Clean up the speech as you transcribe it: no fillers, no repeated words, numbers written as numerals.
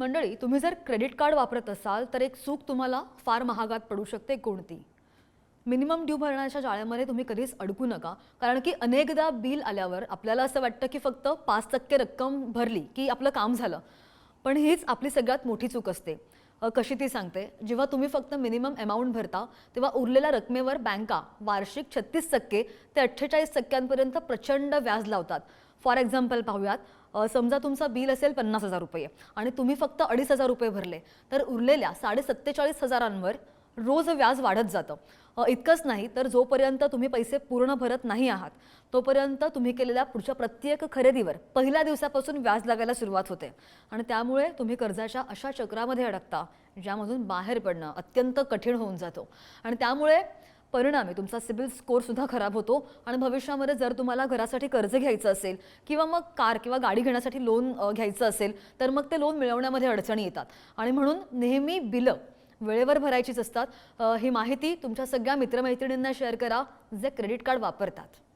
मंडळी, तुम्ही जर क्रेडिट कार्ड वापरत असाल तर एक चूक तुम्हाला फार महागात पडू शकते. कोणती? मिनिमम ड्यू भरण्याच्या जाळ्यामध्ये तुम्ही कधीच अडकू नका. कारण की अनेकदा बिल आल्यावर आपल्याला असं वाटतं की फक्त 5% रक्कम भरली की आपलं काम झालं. पण हीच आपली सगळ्यात मोठी चूक असते. कशी ती सांगते. जेव्हा तुम्ही फक्त मिनिमम अमाउंट भरता तेव्हा उरलेल्या रकमेवर बँका वार्षिक 36% ते 48% प्रचंड व्याज लावतात. फॉर एक्झाम्पल पाहूयात. समजा तुमचं बिल असेल 50,000 रुपये आणि तुम्ही फक्त 2,500 रुपये भरले, तर उरलेल्या 47,500 रोज व्याज वाढत जातं. इतकंच नाही तर जोपर्यंत तुम्ही पैसे पूर्ण भरत नाही आहात तोपर्यंत तुम्ही केलेल्या पुढच्या प्रत्येक खरेदीवर पहिल्या दिवसापासून व्याज लागायला सुरुवात होते आणि त्यामुळे तुम्ही कर्जाच्या अशा चक्रामध्ये अडकता ज्यामधून बाहेर पडणं अत्यंत कठीण होऊन जातो. आणि त्यामुळे परिणामी तुमचा सिबिल स्कोर सुद्धा खराब होतो आणि भविष्यामध्ये जर तुम्हाला घरासाठी कर्ज घ्यायचं असेल किंवा मग कार किंवा गाडी घेण्यासाठी लोन घ्यायचं असेल तर मग ते लोन मिळवण्यामध्ये अडचणी येतात. आणि म्हणून नेहमी बिलं वेळेवर भरायचीच असतात. ही माहिती तुमच्या सगळ्या मित्रमैत्रिणींना शेअर करा जे क्रेडिट कार्ड वापरतात.